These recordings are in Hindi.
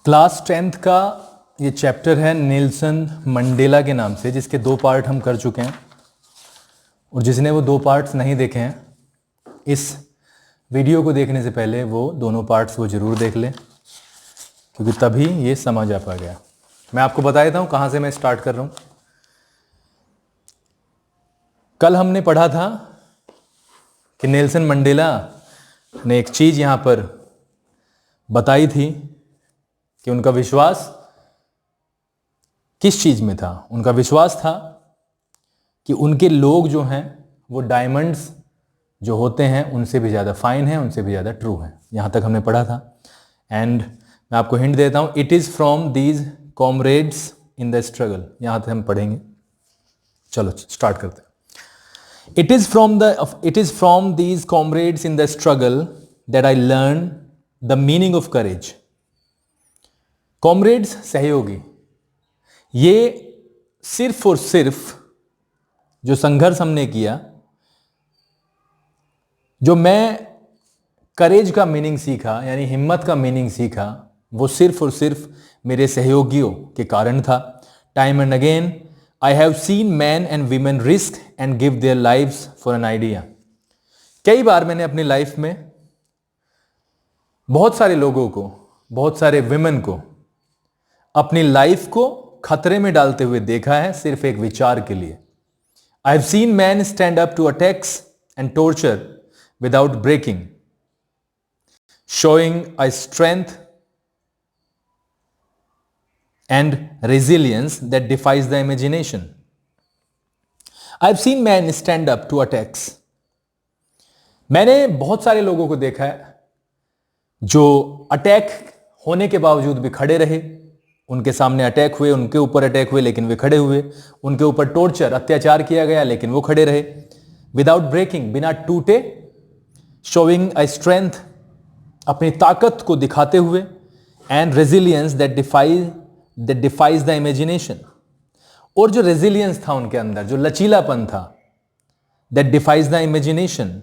क्लास 10th का ये चैप्टर है नेल्सन मंडेला के नाम से, जिसके 2 पार्ट हम कर चुके हैं। और जिसने वो 2 पार्ट्स नहीं देखे हैं, इस वीडियो को देखने से पहले वो दोनों पार्ट्स वो ज़रूर देख लें, क्योंकि तभी ये समझ आ पाएगा। मैं आपको बता देता हूँ कहाँ से मैं स्टार्ट कर रहा हूँ। कल हमने पढ़ा था कि नेल्सन मंडेला ने एक चीज़ यहाँ पर बताई थी कि उनका विश्वास किस चीज़ में था। उनका विश्वास था कि उनके लोग जो हैं वो डायमंड्स जो होते हैं उनसे भी ज़्यादा फाइन हैं, उनसे भी ज़्यादा ट्रू हैं। यहाँ तक हमने पढ़ा था। एंड मैं आपको हिंट देता हूँ, it is from these comrades in the struggle. यहाँ तक हम पढ़ेंगे। चलो स्टार्ट करते हैं। It is from these comrades in the struggle that I learned the meaning of courage. Comrades सहयोगी, ये सिर्फ और सिर्फ जो संघर्ष हमने किया, जो मैं करेज का मीनिंग सीखा यानी हिम्मत का मीनिंग सीखा, वो सिर्फ और सिर्फ मेरे सहयोगियों के कारण था। Time and again I have seen men and women risk and give their lives for an idea. कई बार मैंने अपनी लाइफ में बहुत सारे लोगों को, बहुत सारे विमेन को अपनी लाइफ को खतरे में डालते हुए देखा है, सिर्फ एक विचार के लिए। I have seen men stand up to attacks and torture without breaking, showing a strength and resilience that defies the imagination. I've seen men stand up to attacks. मैंने बहुत सारे लोगों को देखा है जो अटैक होने के बावजूद भी खड़े रहे। उनके सामने अटैक हुए, उनके ऊपर अटैक हुए, लेकिन वे खड़े हुए। उनके ऊपर टॉर्चर, अत्याचार किया गया, लेकिन वो खड़े रहे। विदाउट ब्रेकिंग, बिना टूटे। शोइंग अ स्ट्रेंथ, अपनी ताकत को दिखाते हुए। And resilience that defies the imagination, और जो रेजिलियंस था उनके अंदर, जो लचीलापन था, दैट डिफाइज द इमेजिनेशन,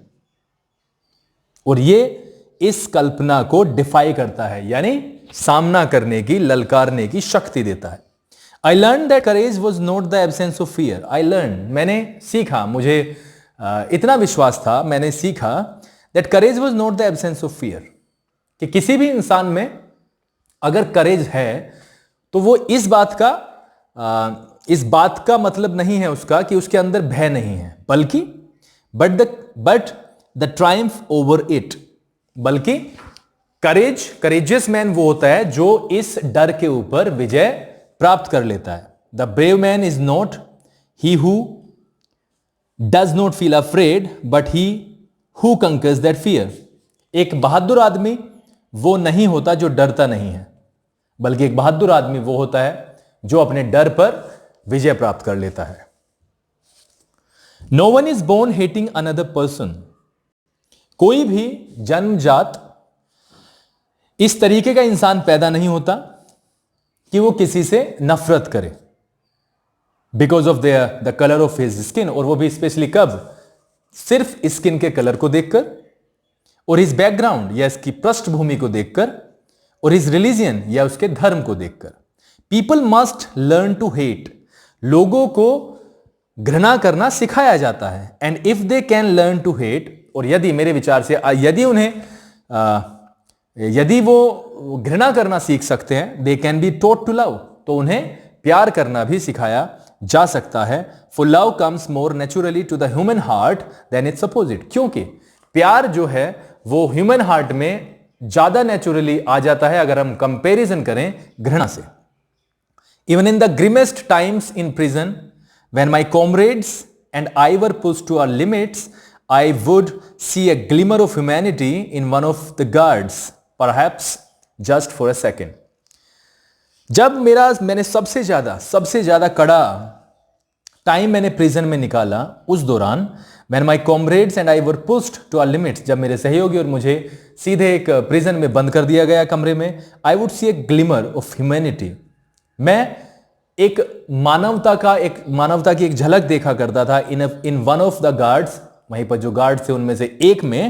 और ये इस कल्पना को डिफाई करता है, यानी सामना करने की, ललकारने की शक्ति देता है। I learn that courage was not the absence of fear. I learn, मैंने सीखा, मुझे इतना विश्वास था, मैंने सीखा that courage was not the absence of fear, कि किसी भी इंसान में अगर करेज है तो वो इस बात का मतलब नहीं है उसका कि उसके अंदर भय नहीं है, बल्कि but the Triumph over it, बल्कि करेजियस मैन वो होता है जो इस डर के ऊपर विजय प्राप्त कर लेता है। The brave man is not he who does not feel afraid, but he who conquers that fear. एक बहादुर आदमी वो नहीं होता जो डरता नहीं है, बल्कि एक बहादुर आदमी वो होता है जो अपने डर पर विजय प्राप्त कर लेता है। No one is born hating another person. कोई भी जन्मजात इस तरीके का इंसान पैदा नहीं होता कि वो किसी से नफरत करे, because of the colour of his skin, और वो भी स्पेशली कब? सिर्फ स्किन के कलर को देखकर, और इस बैकग्राउंड या इसकी पृष्ठभूमि को देखकर, और इस रिलीजियन या उसके धर्म को देखकर। People must learn to hate. लोगों को घृणा करना सिखाया जाता है। And if they can learn to hate, और यदि, मेरे विचार से, यदि वो घृणा करना सीख सकते हैं, they can be taught to love, तो उन्हें प्यार करना भी सिखाया जा सकता है। For love comes more naturally to the human heart than its opposite. क्योंकि प्यार जो है वो ह्यूमन हार्ट में ज्यादा नेचुरली आ जाता है अगर हम कंपैरिजन करें घृणा से। Even in the grimmest times in prison, when my comrades and I were pushed to our limits, I would see a glimmer of humanity in one of the guards, perhaps just for a second. जब मैंने सबसे ज्यादा कड़ा टाइम मैंने प्रिजन में निकाला, उस दौरान when my comrades and I were pushed to our limits, जब मेरे सहयोगी और मुझे सीधे एक प्रिजन में बंद कर दिया गया कमरे में, I would see a glimmer of humanity. मैं एक मानवता की एक झलक देखा करता था in one of the guards, वहीं पर जो गार्ड थे उनमें से एक में,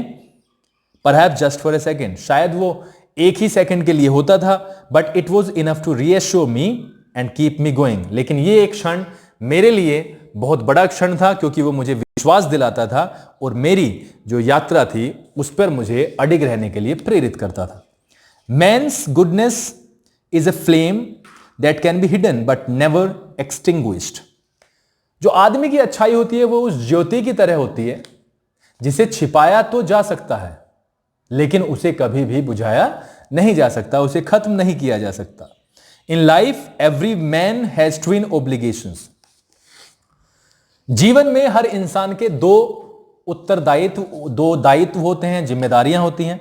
perhaps just for a second, शायद वो एक ही सेकंड के लिए होता था, but it was enough to reassure me and keep me going. लेकिन ये एक क्षण मेरे लिए बहुत बड़ा क्षण था, क्योंकि वो मुझे विश्वास दिलाता था और मेरी जो यात्रा थी उस पर मुझे अडिग रहने के लिए प्रेरित करता था। Man's goodness is a flame that can be hidden but never extinguished. जो आदमी की अच्छाई होती है वो उस ज्योति की तरह होती है जिसे छिपाया तो जा सकता है, लेकिन उसे कभी भी बुझाया नहीं जा सकता, उसे खत्म नहीं किया जा सकता। In life every man has twin obligations. जीवन में हर इंसान के दो उत्तरदायित्व, दो दायित्व होते हैं, जिम्मेदारियां होती हैं।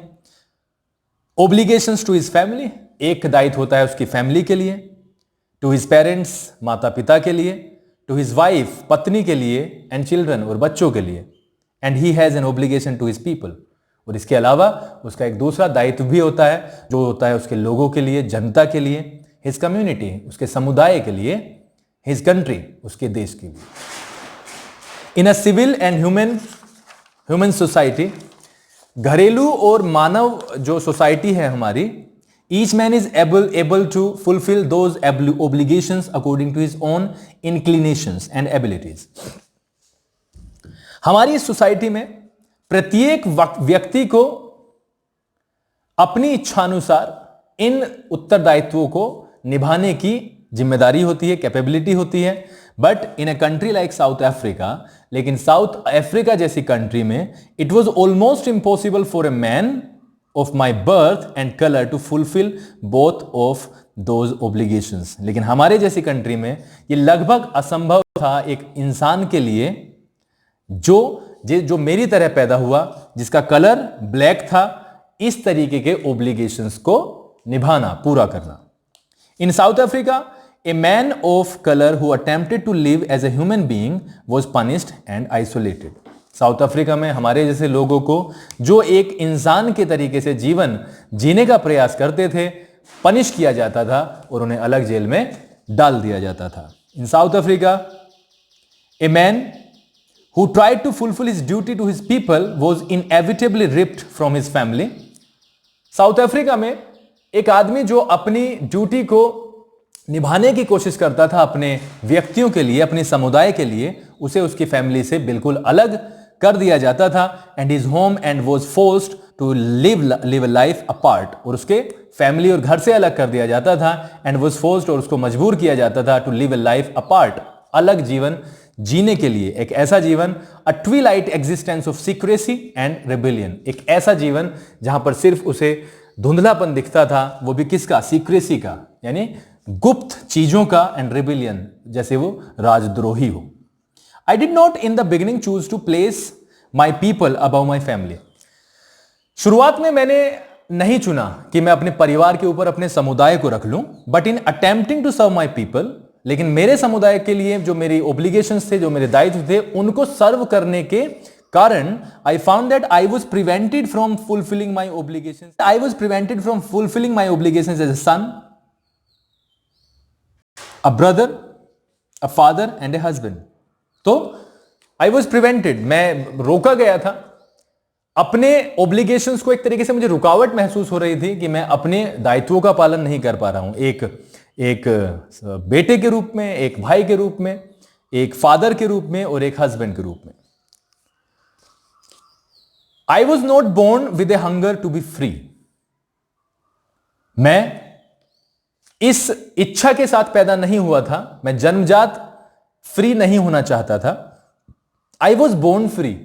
ओब्लिगेशंस टू हिज फैमिली, एक दायित्व होता है उसकी फैमिली के लिए, टू हिज पेरेंट्स, माता पिता के लिए, टू हिज वाइफ, पत्नी के लिए, एंड चिल्ड्रन, और बच्चों के लिए, and he has an obligation to his people. और इसके अलावा उसका एक दूसरा दायित्व भी होता है जो होता है उसके लोगों के लिए, जनता के लिए, हिज कम्युनिटी, उसके समुदाय के लिए, हिज कंट्री, उसके देश के लिए। In a civil and human society, घरेलू और मानव जो सोसाइटी है हमारी, each man is able to fulfil those obligations according to his own inclinations and abilities. हमारी इस सोसाइटी में प्रत्येक व्यक्ति को अपनी इच्छानुसार इन उत्तरदायित्वों को निभाने की जिम्मेदारी होती है, कैपेबिलिटी होती है। But in a country like South Africa, लेकिन साउथ अफ्रीका जैसी कंट्री में it was almost impossible for a man of my birth and colour to fulfil both of those obligations. लेकिन हमारे जैसी कंट्री में ये लगभग असंभव था एक इंसान के लिए जो मेरी तरह पैदा हुआ, जिसका कलर ब्लैक था, इस तरीके के ओब्लिगेशंस को निभाना, पूरा करना। In South Africa a man of colour who attempted to live as a human being was punished and isolated. South Africa में हमारे जैसे लोगों को जो एक इंसान के तरीके से जीवन जीने का प्रयास करते थे, पनिश किया जाता था और उन्हें अलग जेल में डाल दिया जाता था। In South Africa a man who tried to fulfill his duty to his people was inevitably ripped from his family। South Africa में एक आदमी जो अपनी ड्यूटी को निभाने की कोशिश करता था अपने व्यक्तियों के लिए, अपने समुदाय के लिए, उसे उसकी फैमिली से बिल्कुल अलग कर दिया जाता था। And his home and was forced to live a life apart, और उसके फैमिली और घर से अलग कर दिया जाता था। एंड वाज फोर्स्ड, और उसको मजबूर किया जाता था to live a life apart, अलग जीवन जीने के लिए, एक ऐसा जीवन, a twilight existence of secrecy and rebellion, एक ऐसा जीवन जहां पर सिर्फ उसे धुंधलापन दिखता था, वो भी किसका? सीक्रेसी का, यानी गुप्त चीजों का, एंड रेबेलियन, जैसे वो राजद्रोही हो। I did not in the beginning choose to place my people above my family. शुरुआत में मैंने नहीं चुना कि मैं अपने परिवार के ऊपर अपने समुदाय को रख लूं, but in attempting to serve my people, लेकिन मेरे समुदाय के लिए जो मेरी ओब्लिगेशंस थे, जो मेरे दायित्व थे, उनको सर्व करने के कारण I found that I was prevented from fulfilling my obligations. I was prevented from fulfilling my obligations as a son, a brother, a father and a husband. तो आई वाज प्रिवेंटेड, मैं रोका गया था अपने ओब्लिगेशंस को। एक तरीके से मुझे रुकावट महसूस हो रही थी कि मैं अपने दायित्वों का पालन नहीं कर पा रहा हूं, एक बेटे के रूप में, एक भाई के रूप में, एक फादर के रूप में और एक हस्बैंड के रूप में। I was not born with a hunger to be free. मैं इस इच्छा के साथ पैदा नहीं हुआ था, मैं जन्मजात फ्री नहीं होना चाहता था। आई वॉज बोर्न फ्री,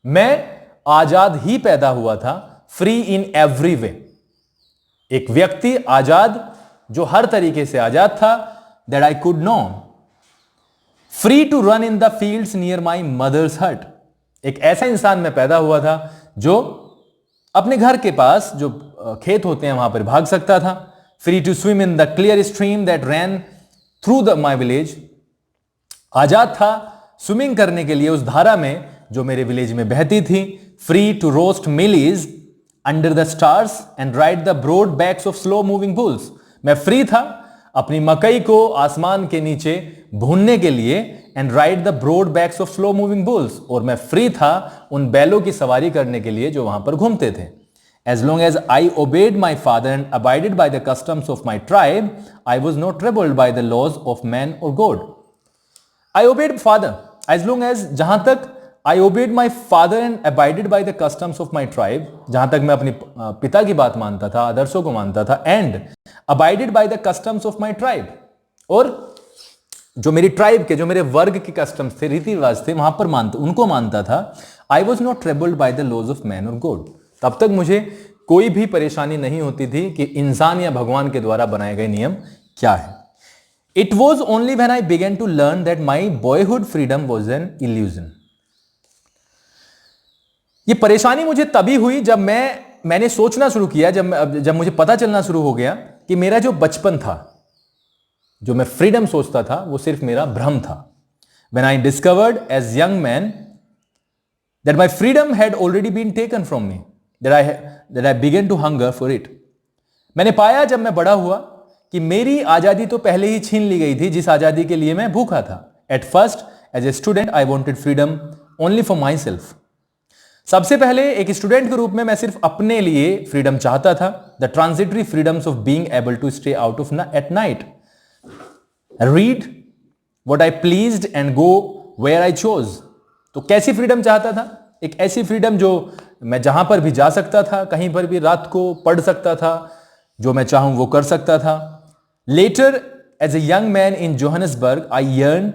मैं आजाद ही पैदा हुआ था, फ्री इन एवरी वे, एक व्यक्ति आजाद जो हर तरीके से आजाद था, that I could know, free to run in the fields near my mother's hut. एक ऐसा इंसान में पैदा हुआ था जो अपने घर के पास जो खेत होते हैं वहां पर भाग सकता था। Free to swim in the clear stream that ran through the my village, आजाद था स्विमिंग करने के लिए उस धारा में जो मेरे विलेज में बहती थी। Free to roast mealies under the stars and ride the broad backs of slow moving bulls. मैं फ्री था अपनी मकई को आसमान के नीचे भूनने के लिए, and ride the broad backs of slow moving bulls, और मैं फ्री था उन बैलों की सवारी करने के लिए जो वहां पर घूमते थे। As long as I obeyed my father and abided by the customs of my tribe, I was not troubled by the laws of man or God. I obeyed father. As long as, जहां तक I obeyed my father and abided by the customs of my tribe, जहां तक मैं अपने पिता की बात मानता था, आदर्शों को मानता था, and abided by the customs of my tribe, और जो मेरी ट्राइब के, जो मेरे वर्ग के कस्टम्स थे, रीति रिवाज थे, वहां पर उनको मानता था, I was not troubled by the laws of man or God. तब तक मुझे कोई भी परेशानी नहीं होती थी कि इंसान या भगवान के द्वारा बनाए गए नियम क्या है. It was only when I began to learn that my boyhood freedom was an illusion. ये परेशानी मुझे तभी हुई जब मैंने सोचना शुरू किया, जब मुझे पता चलना शुरू हो गया कि मेरा जो बचपन था, जो मैं फ्रीडम सोचता था, वो सिर्फ मेरा भ्रम था. When I discovered as young man that my freedom had already been taken from me, that I began to hunger for it. मैंने पाया जब मैं बड़ा हुआ कि मेरी आजादी तो पहले ही छीन ली गई थी, जिस आजादी के लिए मैं भूखा था. At first, as a student, I wanted freedom only for myself. सबसे पहले एक स्टूडेंट के रूप में मैं सिर्फ अपने लिए फ्रीडम चाहता था. The transitory freedoms of being able to stay out at night, read what I pleased and go where I chose. तो कैसी फ्रीडम चाहता था? एक ऐसी फ्रीडम जो मैं जहां पर भी जा सकता था, कहीं पर भी रात को पढ़ सकता था, जो मैं चाहूं वो कर सकता था. Later, as a young man in Johannesburg, I yearned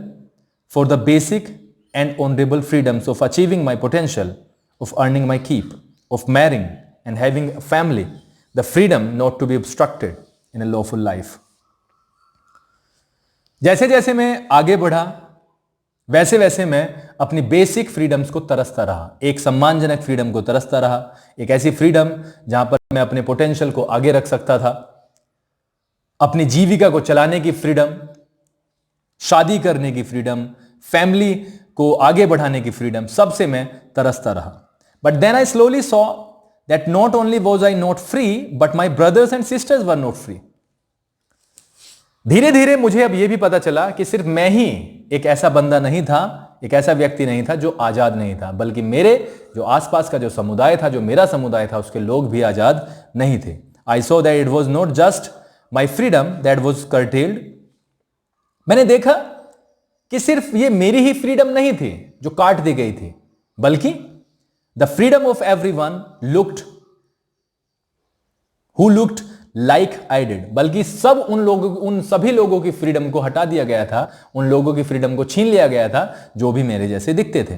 for the basic and honorable freedoms of achieving my potential, of earning my keep, of marrying and having a family, the freedom not to be obstructed in a lawful life. जैसे जैसे मैं आगे बढ़ा, वैसे वैसे मैं अपनी बेसिक फ्रीडम्स को तरसता रहा. एक सम्मानजनक फ्रीडम को तरसता रहा, एक ऐसी फ्रीडम जहां पर मैं अपने पोटेंशियल को आगे रख सकता था, अपनी जीविका को चलाने की फ्रीडम, शादी करने की फ्रीडम, फैमिली को आगे बढ़ाने की फ्रीडम, सबसे मैं तरसता रहा. But then I slowly saw that not only was I not free, but my brothers and sisters were not free. धीरे धीरे मुझे अब यह भी पता चला कि सिर्फ मैं ही एक ऐसा बंदा नहीं था, एक ऐसा व्यक्ति नहीं था जो आजाद नहीं था, बल्कि मेरे जो आसपास का जो समुदाय था, जो मेरा समुदाय था, उसके लोग भी आजाद नहीं थे. I saw that it was not just my freedom that was curtailed. मैंने देखा कि सिर्फ ये मेरी ही फ्रीडम नहीं थी जो काट दी गई थी, बल्कि the freedom of everyone who looked like I did, बल्कि उन सभी लोगों की फ्रीडम को हटा दिया गया था, उन लोगों की फ्रीडम को छीन लिया गया था जो भी मेरे जैसे दिखते थे.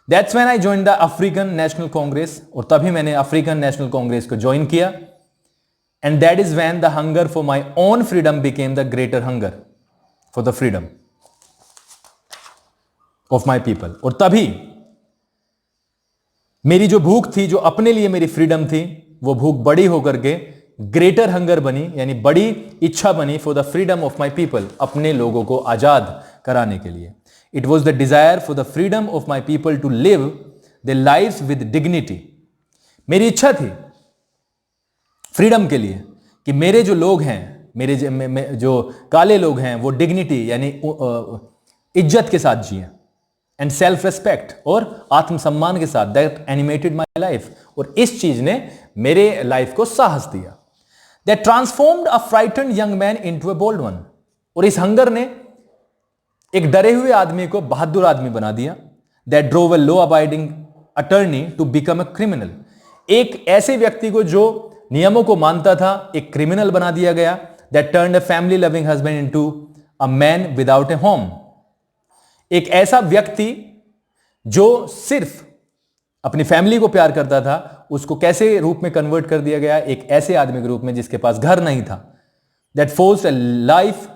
That's when I join the African national Congress, और तभी मैंने अफ्रीकन नेशनल कांग्रेस को ज्वाइन किया. And that is when the hunger for my own freedom became the greater hunger for the freedom of my people. और तभी मेरी जो भूख थी, जो अपने लिए मेरी फ्रीडम थी, वो भूख बड़ी होकर के ग्रेटर हंगर बनी, यानी बड़ी इच्छा बनी for the freedom of my people, अपने लोगों को आजाद कराने के लिए. It was the desire for the freedom of my people to live the life with dignity. मेरी इच्छा थी फ्रीडम के लिए कि मेरे जो लोग हैं, मेरे जो काले लोग हैं, वो डिग्निटी यानी इज्जत के साथ जिए, एंड सेल्फ रेस्पेक्ट और आत्मसम्मान के साथ. That animated my life. और इस चीज ने मेरे लाइफ को साहस दिया. That transformed a frightened young man into a bold one. और इस हंगर ने एक डरे हुए आदमी को बहादुर आदमी बना दिया. That drove a law abiding attorney to become a criminal. एक ऐसे व्यक्ति को जो नियमों को मानता था, एक क्रिमिनल बना दिया गया. That turned a family loving husband into a man without a home. एक ऐसा व्यक्ति जो सिर्फ अपनी फैमिली को प्यार करता था, उसको कैसे रूप में कन्वर्ट कर दिया गया, एक ऐसे आदमी के रूप में जिसके पास घर नहीं था. That forced a life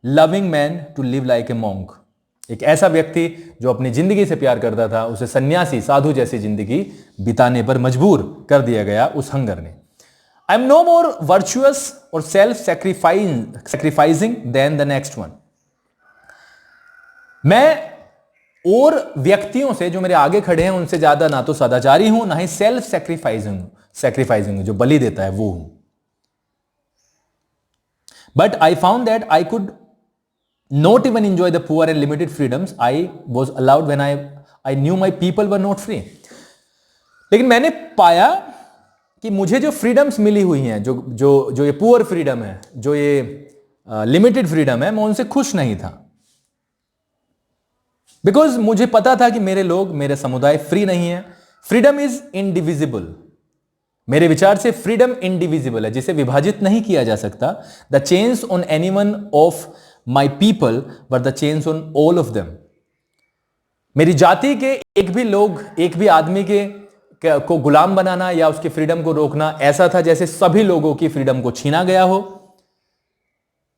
loving man to live like a monk. एक ऐसा व्यक्ति जो अपनी जिंदगी से प्यार करता था, उसे सन्यासी, साधु जैसी जिंदगी बिताने पर मजबूर कर दिया गया उस हंगर ने. I am no more virtuous or self sacrificing than the next one. मैं और व्यक्तियों से जो मेरे आगे खड़े हैं उनसे ज्यादा ना तो सदाचारी हूं, ना ही सेल्फ सैक्रिफाइसिंग जो बलि देता है वो हूं. But I found that I could not even enjoy the poor and limited freedoms I was allowed when I knew my people were not free. लेकिन मैंने पाया कि मुझे जो फ्रीडम्स मिली हुई हैं, जो जो जो ये पुअर फ्रीडम है, जो ये लिमिटेड फ्रीडम है, मैं उनसे खुश नहीं था। बिकॉज मुझे पता था कि मेरे लोग, मेरे समुदाय फ्री नहीं है। Freedom is indivisible. मेरे विचार से फ्रीडम इनडिविजिबल है, जिसे विभाजित नहीं किया जा सकता। The chains on anyone of my people were the chains on all of them. मेरी जाति के एक भी लोग, एक भी आदमी को गुलाम बनाना या उसकी फ्रीडम को रोकना ऐसा था जैसे सभी लोगों की फ्रीडम को छीना गया हो।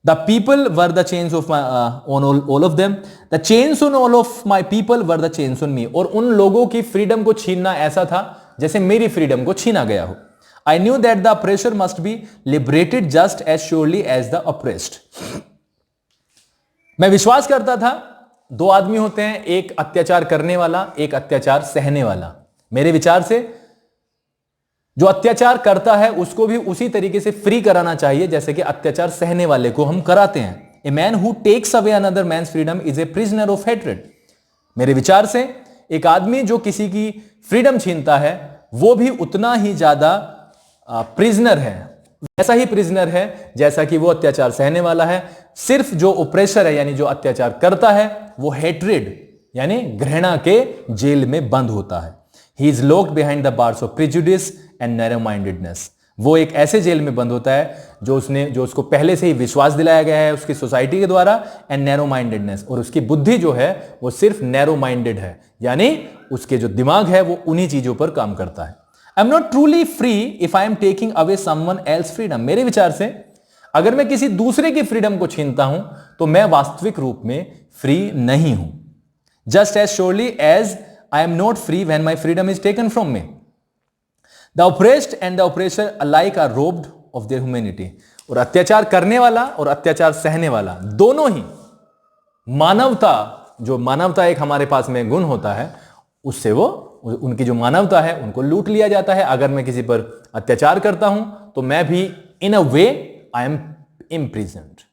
The people were the chains of on all of them, the chains on all of my people were the chains on me. और उन लोगों की फ्रीडम को छीनना ऐसा था जैसे मेरी फ्रीडम को छीना गया हो। I knew that the oppressor must be liberated just as surely as the oppressed. मैं विश्वास करता था दो आदमी होते हैं, एक अत्याचार करने वाला, एक अत्याचार सहने वाला। मेरे विचार से जो अत्याचार करता है उसको भी उसी तरीके से फ्री कराना चाहिए जैसे कि अत्याचार सहने वाले को हम कराते हैं। A man who takes away another man's freedom is a prisoner of hatred. मेरे विचार से एक आदमी जो किसी की फ्रीडम छीनता है वो भी उतना ही ज्यादा प्रिजनर है, वैसा ही प्रिजनर है जैसा कि वो अत्याचार सहने वाला है। सिर्फ जो ओप्रेसर है यानी जो अत्याचार करता है वो हेट्रेड यानी घृणा के जेल में बंद होता है। He is locked behind the bars of prejudice and narrow mindedness. वो एक ऐसे जेल में बंद होता है जो उसको पहले से ही विश्वास दिलाया गया है उसकी सोसाइटी के द्वारा, एंड नैरो माइंडेडनेस। और उसकी बुद्धि जो है वो सिर्फ नैरो माइंडेड है, यानी उसके जो दिमाग है वो उन्हीं चीजों पर काम करता है। I am not truly free if I am taking away someone else freedom. मेरे विचार से अगर मैं किसी दूसरे की फ्रीडम को छीनता हूं तो मैं वास्तविक रूप में फ्री नहीं हूं। Just as surely as I am not free when my freedom is taken from me. The oppressed and the oppressor alike are robbed of their humanity. और अत्याचार करने वाला और अत्याचार सहने वाला दोनों ही मानवता, जो मानवता एक हमारे पास में गुण होता है, उससे वो उनकी जो मानवता है उनको लूट लिया जाता है। अगर मैं किसी पर अत्याचार करता हूं तो मैं भी इन अ वे आई एम इम्प्रिजन्ड।